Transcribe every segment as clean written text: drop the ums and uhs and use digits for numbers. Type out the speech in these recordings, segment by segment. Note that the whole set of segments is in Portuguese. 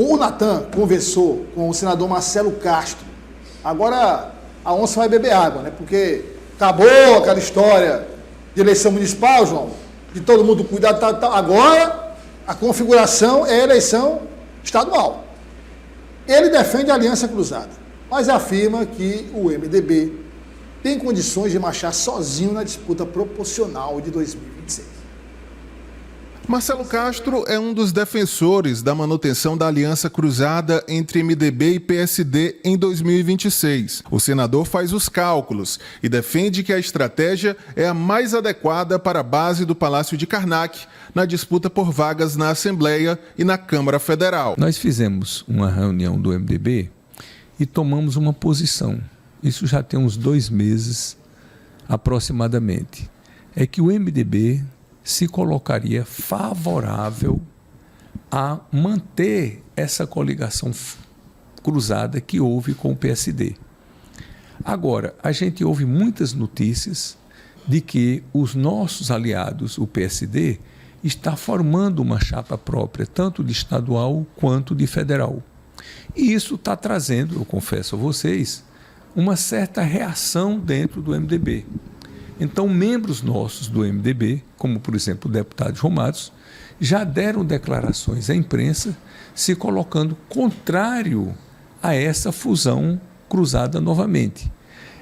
O Natan conversou com o senador Marcelo Castro. Agora a onça vai beber água, né? Porque acabou aquela história de eleição municipal, João, de todo mundo cuidar, tal. Agora a configuração é a eleição estadual. Ele defende a Aliança Cruzada, mas afirma que o MDB tem condições de marchar sozinho na disputa proporcional de 2026. Marcelo Castro é um dos defensores da manutenção da aliança cruzada entre MDB e PSD em 2026. O senador faz os cálculos e defende que a estratégia é a mais adequada para a base do Palácio de Karnak na disputa por vagas na Assembleia e na Câmara Federal. Nós fizemos uma reunião do MDB e tomamos uma posição. Isso já tem uns 2 meses aproximadamente. É que o MDB se colocaria favorável a manter essa coligação cruzada que houve com o PSD. Agora, a gente ouve muitas notícias de que os nossos aliados, o PSD, está formando uma chapa própria, tanto de estadual quanto de federal. E isso está trazendo, eu confesso a vocês, uma certa reação dentro do MDB. Então, membros nossos do MDB, como, por exemplo, o deputado João Matos, já deram declarações à imprensa se colocando contrário a essa fusão cruzada novamente.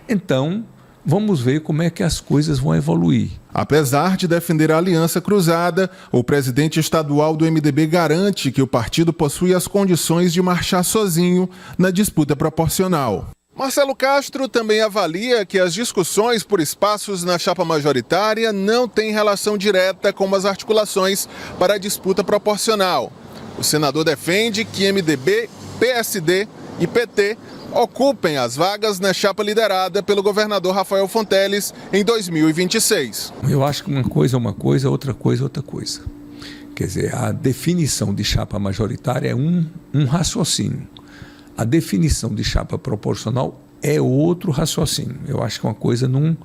Então, vamos ver como é que as coisas vão evoluir. Apesar de defender a aliança cruzada, o presidente estadual do MDB garante que o partido possui as condições de marchar sozinho na disputa proporcional. Marcelo Castro também avalia que as discussões por espaços na chapa majoritária não têm relação direta com as articulações para a disputa proporcional. O senador defende que MDB, PSD e PT ocupem as vagas na chapa liderada pelo governador Rafael Fonteles em 2026. Eu acho que uma coisa é uma coisa, outra coisa é outra coisa. Quer dizer, a definição de chapa majoritária é um raciocínio. A definição de chapa proporcional é outro raciocínio. Eu acho que uma coisa não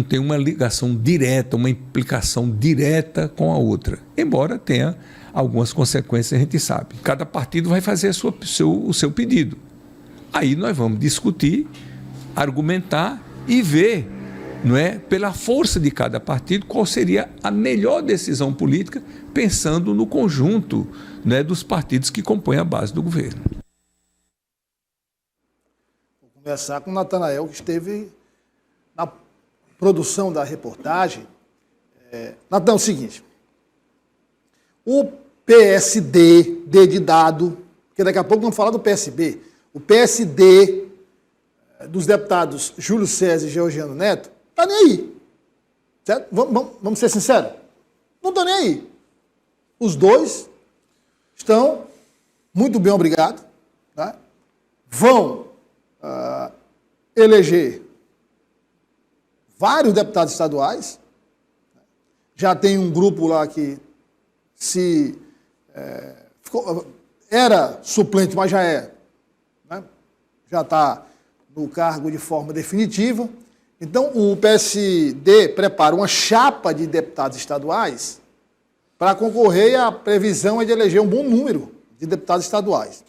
tem uma ligação direta, uma implicação direta com a outra. Embora tenha algumas consequências, a gente sabe. Cada partido vai fazer o seu pedido. Aí nós vamos discutir, argumentar e ver, não é, pela força de cada partido, qual seria a melhor decisão política, pensando no conjunto, né, dos partidos que compõem a base do governo. Conversar com o Natanael, que esteve na produção da reportagem. Natan, é o seguinte, o PSD, D de dado, porque daqui a pouco vamos falar do PSB, o PSD dos deputados Júlio César e Georgiano Neto, está nem aí. Certo? Vamos ser sinceros? Não estão nem aí. Os dois estão muito bem, obrigado. Tá? Vão eleger vários deputados estaduais. Já tem um grupo lá que era suplente, mas já está no cargo de forma definitiva. Então, o PSD prepara uma chapa de deputados estaduais para concorrer, e a previsão é de eleger um bom número de deputados estaduais.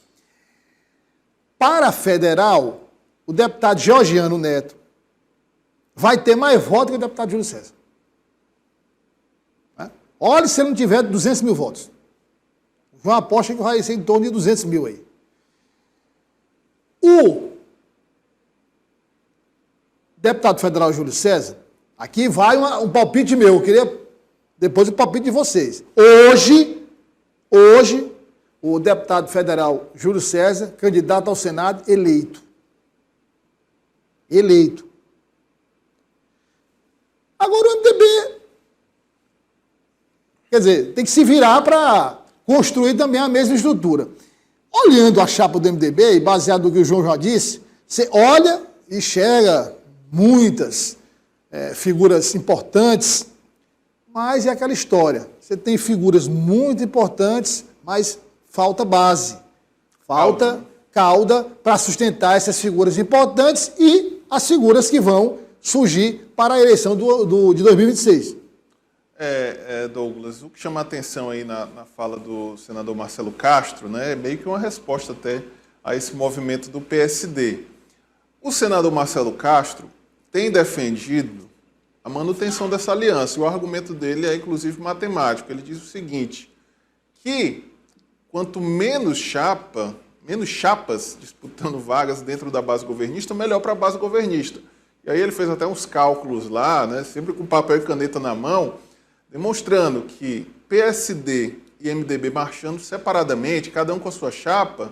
Para a federal, o deputado Georgiano Neto vai ter mais votos que o deputado Júlio César. Olha se ele não tiver 200 mil votos. João aposta que vai ser em torno de 200 mil aí. O deputado federal Júlio César, aqui vai um palpite meu, eu queria depois o palpite de vocês. Hoje, o deputado federal Júlio César, candidato ao Senado, eleito. Agora o MDB, quer dizer, tem que se virar para construir também a mesma estrutura. Olhando a chapa do MDB, e baseado no que o João já disse, você olha e chega muitas figuras importantes, mas é aquela história. Você tem figuras muito importantes, mas falta base, falta cauda para sustentar essas figuras importantes e as figuras que vão surgir para a eleição de 2026. Douglas, o que chama a atenção aí na fala do senador Marcelo Castro, né, é meio que uma resposta até a esse movimento do PSD. O senador Marcelo Castro tem defendido a manutenção dessa aliança, e o argumento dele é inclusive matemático. Ele diz o seguinte, que quanto menos chapas disputando vagas dentro da base governista, melhor para a base governista. E aí ele fez até uns cálculos lá, né, sempre com papel e caneta na mão, demonstrando que PSD e MDB marchando separadamente, cada um com a sua chapa,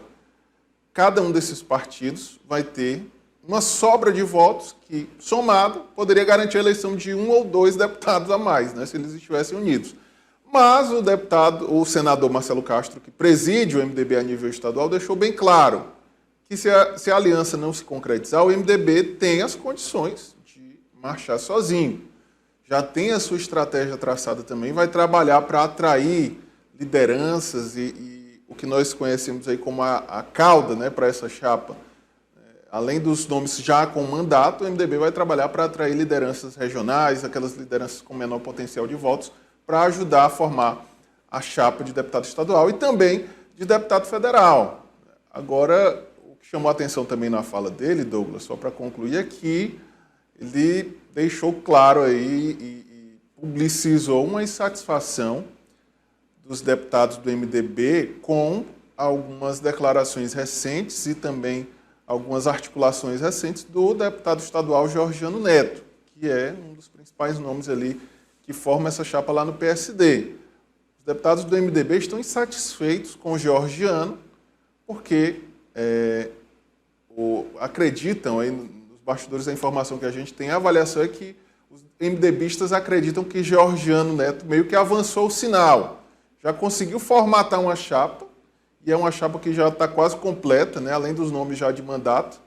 cada um desses partidos vai ter uma sobra de votos que, somado, poderia garantir a eleição de 1 ou 2 deputados a mais, né, se eles estivessem unidos. Mas o senador Marcelo Castro, que preside o MDB a nível estadual, deixou bem claro que se a aliança não se concretizar, o MDB tem as condições de marchar sozinho. Já tem a sua estratégia traçada também, vai trabalhar para atrair lideranças e o que nós conhecemos aí como a cauda, né, para essa chapa. Além dos nomes já com mandato, o MDB vai trabalhar para atrair lideranças regionais, aquelas lideranças com menor potencial de votos, para ajudar a formar a chapa de deputado estadual e também de deputado federal. Agora, o que chamou a atenção também na fala dele, Douglas, só para concluir, é que ele deixou claro aí e publicizou uma insatisfação dos deputados do MDB com algumas declarações recentes e também algumas articulações recentes do deputado estadual Georgiano Neto, que é um dos principais nomes ali que forma essa chapa lá no PSD. Os deputados do MDB estão insatisfeitos com o Georgiano porque acreditam aí nos bastidores da informação que a gente tem, a avaliação é que os MDBistas acreditam que Georgiano Neto meio que avançou o sinal, já conseguiu formatar uma chapa, e é uma chapa que já está quase completa, né? Além dos nomes já de mandato,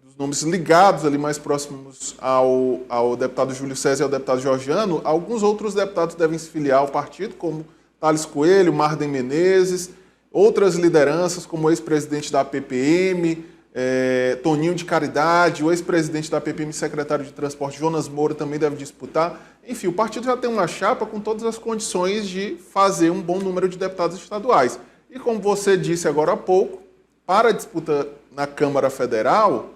dos nomes ligados ali mais próximos ao deputado Júlio César e ao deputado Georgiano, alguns outros deputados devem se filiar ao partido, como Thales Coelho, Marden Menezes, outras lideranças, como o ex-presidente da PPM, Toninho de Caridade, o ex-presidente da PPM, secretário de Transporte, Jonas Moura, também deve disputar. Enfim, o partido já tem uma chapa com todas as condições de fazer um bom número de deputados estaduais. E como você disse agora há pouco, para a disputa na Câmara Federal,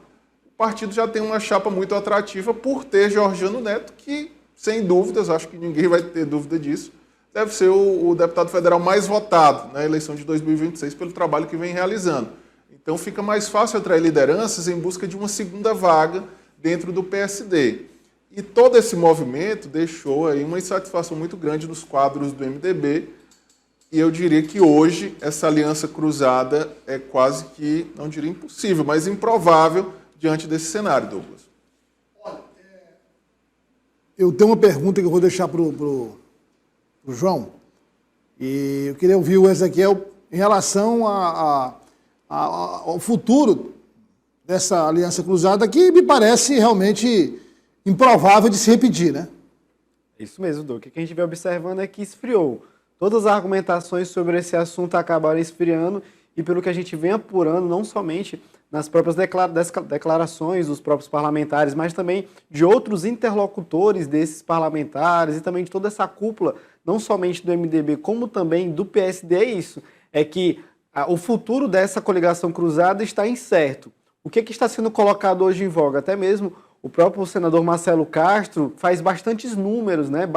o partido já tem uma chapa muito atrativa por ter Georgiano Neto, que, sem dúvidas, acho que ninguém vai ter dúvida disso, deve ser o deputado federal mais votado na eleição de 2026 pelo trabalho que vem realizando. Então fica mais fácil atrair lideranças em busca de uma segunda vaga dentro do PSD. E todo esse movimento deixou aí uma insatisfação muito grande nos quadros do MDB, e eu diria que hoje essa aliança cruzada é quase que, não diria impossível, mas improvável diante desse cenário, Douglas. Olha, eu tenho uma pergunta que eu vou deixar para o João, e eu queria ouvir o Ezequiel em relação ao futuro dessa aliança cruzada, que me parece realmente improvável de se repetir, né? Isso mesmo, Doug. O que a gente vem observando é que esfriou. Todas as argumentações sobre esse assunto acabaram esfriando e pelo que a gente vem apurando, não somente nas próprias declarações dos próprios parlamentares, mas também de outros interlocutores desses parlamentares e também de toda essa cúpula, não somente do MDB, como também do PSD, é isso. É que o futuro dessa coligação cruzada está incerto. O que está sendo colocado hoje em voga? Até mesmo o próprio senador Marcelo Castro faz bastantes números, né?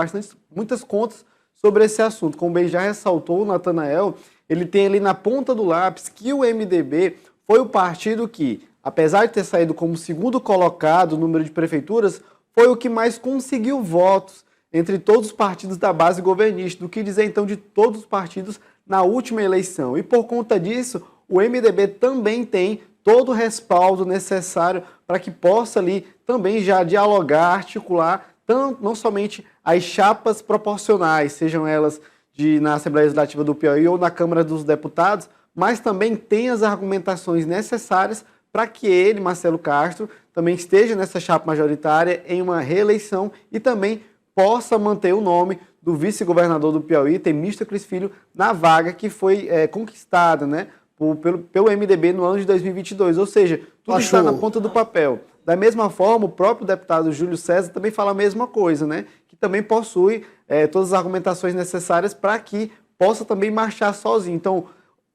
Muitas contas sobre esse assunto. Como bem já ressaltou o Natanael, ele tem ali na ponta do lápis que o MDB foi o partido que, apesar de ter saído como segundo colocado no número de prefeituras, foi o que mais conseguiu votos entre todos os partidos da base governista, do que dizer então de todos os partidos na última eleição. E por conta disso, o MDB também tem todo o respaldo necessário para que possa ali também já dialogar, articular, não somente as chapas proporcionais, sejam elas na Assembleia Legislativa do Piauí ou na Câmara dos Deputados, mas também tem as argumentações necessárias para que ele, Marcelo Castro, também esteja nessa chapa majoritária em uma reeleição e também possa manter o nome do vice-governador do Piauí, Temístocles Filho, na vaga que foi conquistada, né, pelo MDB no ano de 2022. Ou seja, tudo está na ponta do papel. Da mesma forma, o próprio deputado Júlio César também fala a mesma coisa, né? Que também possui todas as argumentações necessárias para que possa também marchar sozinho. Então,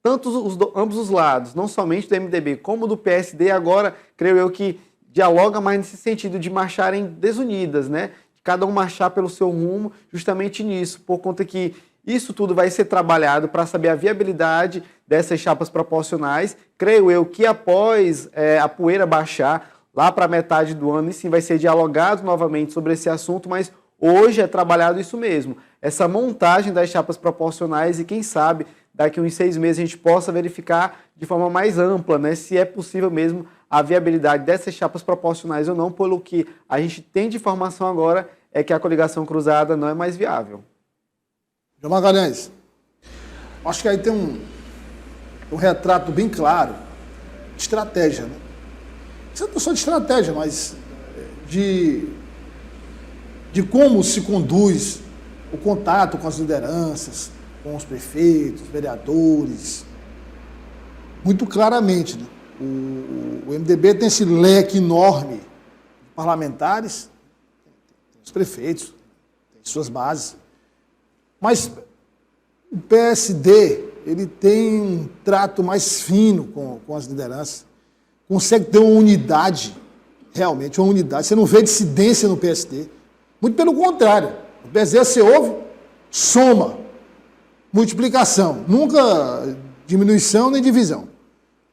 ambos os lados, não somente do MDB como do PSD, agora, creio eu que dialoga mais nesse sentido de marcharem desunidas, né? Cada um marchar pelo seu rumo, justamente nisso, por conta que isso tudo vai ser trabalhado para saber a viabilidade dessas chapas proporcionais. Creio eu que após a poeira baixar, lá para metade do ano, e sim vai ser dialogado novamente sobre esse assunto, mas hoje é trabalhado isso mesmo, essa montagem das chapas proporcionais, e quem sabe daqui a uns 6 meses a gente possa verificar de forma mais ampla, né, se é possível mesmo a viabilidade dessas chapas proporcionais ou não, pelo que a gente tem de informação agora é que a coligação cruzada não é mais viável. João Magalhães, acho que aí tem um retrato bem claro de estratégia, né? Não só de estratégia, mas de como se conduz o contato com as lideranças, com os prefeitos, vereadores, muito claramente, né? O MDB tem esse leque enorme de parlamentares, tem os prefeitos, tem suas bases, mas o PSD ele tem um trato mais fino com as lideranças, consegue ter uma unidade, realmente uma unidade. Você não vê dissidência no PSD, muito pelo contrário. O PSD você ouve, soma, multiplicação, nunca diminuição nem divisão,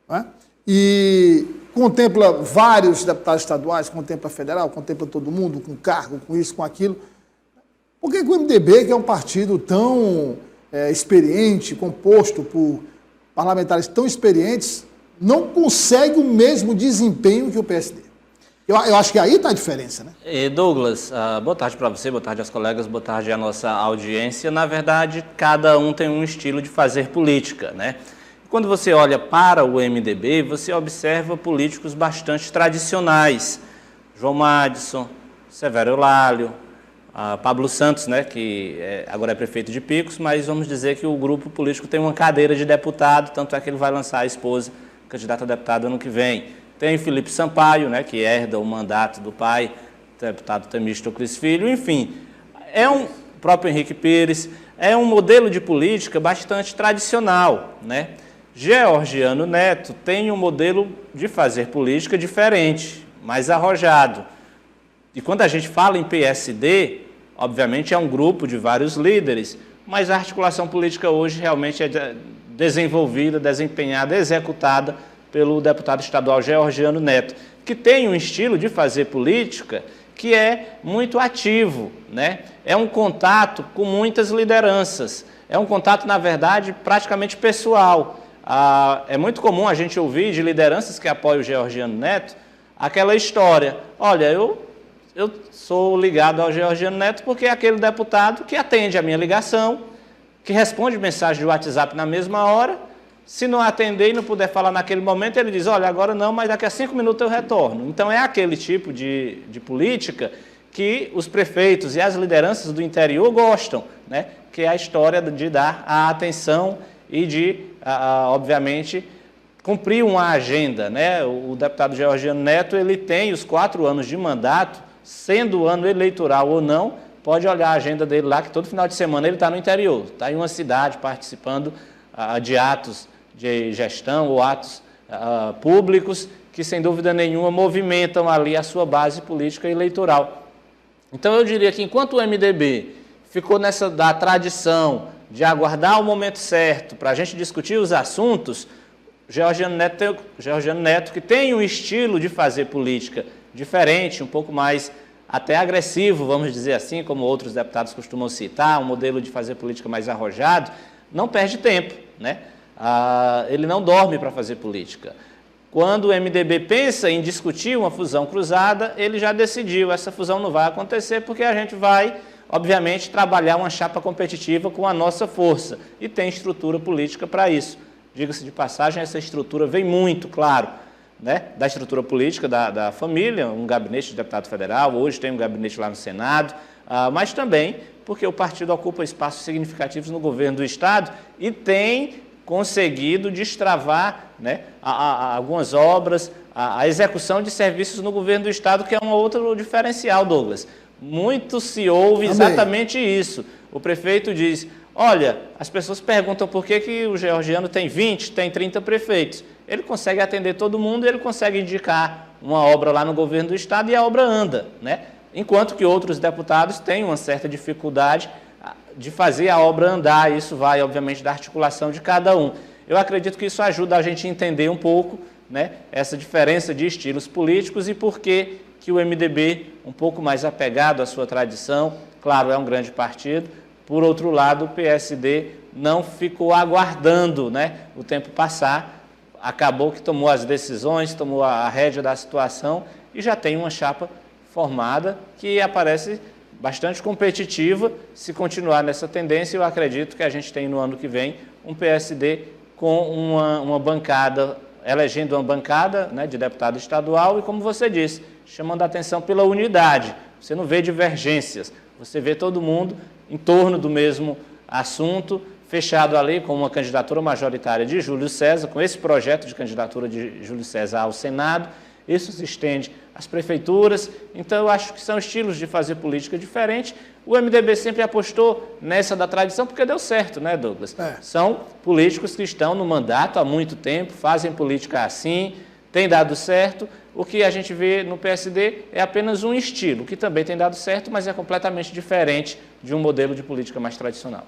né? E contempla vários deputados estaduais, contempla federal, contempla todo mundo, com cargo, com isso, com aquilo. Por que o MDB, que é um partido tão experiente, composto por parlamentares tão experientes, não consegue o mesmo desempenho que o PSD? Eu acho que aí está a diferença, né? Douglas, boa tarde para você, boa tarde aos colegas, boa tarde à nossa audiência. Na verdade, cada um tem um estilo de fazer política, né? Quando você olha para o MDB, você observa políticos bastante tradicionais. João Madison, Severo Eulálio, Pablo Santos, né, que agora é prefeito de Picos, mas vamos dizer que o grupo político tem uma cadeira de deputado, tanto é que ele vai lançar a esposa, candidata a deputado ano que vem. Tem Felipe Sampaio, né, que herda o mandato do pai, deputado Temístocles Filho, enfim. O próprio Henrique Pires, é um modelo de política bastante tradicional, né? Georgiano Neto tem um modelo de fazer política diferente, mais arrojado. E quando a gente fala em PSD, obviamente é um grupo de vários líderes, mas a articulação política hoje realmente é desenvolvida, desempenhada, executada pelo deputado estadual Georgiano Neto, que tem um estilo de fazer política que é muito ativo, né? É um contato com muitas lideranças, é um contato, na verdade, praticamente pessoal. É muito comum a gente ouvir de lideranças que apoiam o Georgiano Neto aquela história: olha, eu sou ligado ao Georgiano Neto porque é aquele deputado que atende a minha ligação, que responde mensagem de WhatsApp na mesma hora. Se não atender e não puder falar naquele momento, ele diz: olha, agora não, mas daqui a 5 minutos eu retorno. Então é aquele tipo de política que os prefeitos e as lideranças do interior gostam, né? Que é a história de dar a atenção e de, obviamente, cumprir uma agenda, né? O deputado Georgiano Neto, ele tem os 4 anos de mandato, sendo ano eleitoral ou não, pode olhar a agenda dele lá, que todo final de semana ele está no interior, está em uma cidade participando de atos de gestão ou atos públicos que, sem dúvida nenhuma, movimentam ali a sua base política eleitoral. Então, eu diria que enquanto o MDB ficou nessa da tradição de aguardar o momento certo para a gente discutir os assuntos, Georgiano Neto, que tem um estilo de fazer política diferente, um pouco mais até agressivo, vamos dizer assim, como outros deputados costumam citar, um modelo de fazer política mais arrojado, não perde tempo, né? Ele não dorme para fazer política. Quando o MDB pensa em discutir uma fusão cruzada, ele já decidiu, essa fusão não vai acontecer porque a gente vai, obviamente, trabalhar uma chapa competitiva com a nossa força e tem estrutura política para isso. Diga-se de passagem, essa estrutura vem muito, claro, né, da estrutura política da família, um gabinete de deputado federal, hoje tem um gabinete lá no Senado, mas também porque o partido ocupa espaços significativos no governo do Estado e tem conseguido destravar, né, algumas obras, a execução de serviços no governo do Estado, que é um outro diferencial, Douglas. muito se ouve exatamente isso. O prefeito diz, olha, as pessoas perguntam por que o georgiano tem 20, tem 30 prefeitos. Ele consegue atender todo mundo, ele consegue indicar uma obra lá no governo do estado e a obra anda, né? Enquanto que outros deputados têm uma certa dificuldade de fazer a obra andar. Isso vai, obviamente, da articulação de cada um. Eu acredito que isso ajuda a gente a entender um pouco, né, essa diferença de estilos políticos e por que o MDB, um pouco mais apegado à sua tradição, claro, é um grande partido. Por outro lado, o PSD não ficou aguardando, né, o tempo passar, acabou que tomou as decisões, tomou a rédea da situação e já tem uma chapa formada que aparece bastante competitiva. Se continuar nessa tendência, eu acredito que a gente tem no ano que vem um PSD com uma bancada, elegendo uma bancada, né, de deputado estadual e, como você disse, chamando a atenção pela unidade. Você não vê divergências, você vê todo mundo em torno do mesmo assunto, fechado ali com uma candidatura majoritária de Júlio César, com esse projeto de candidatura de Júlio César ao Senado. Isso se estende às prefeituras. Então, eu acho que são estilos de fazer política diferentes. O MDB sempre apostou nessa da tradição porque deu certo, né, Douglas? São políticos que estão no mandato há muito tempo, fazem política assim, tem dado certo. O que a gente vê no PSD é apenas um estilo, que também tem dado certo, mas é completamente diferente de um modelo de política mais tradicional.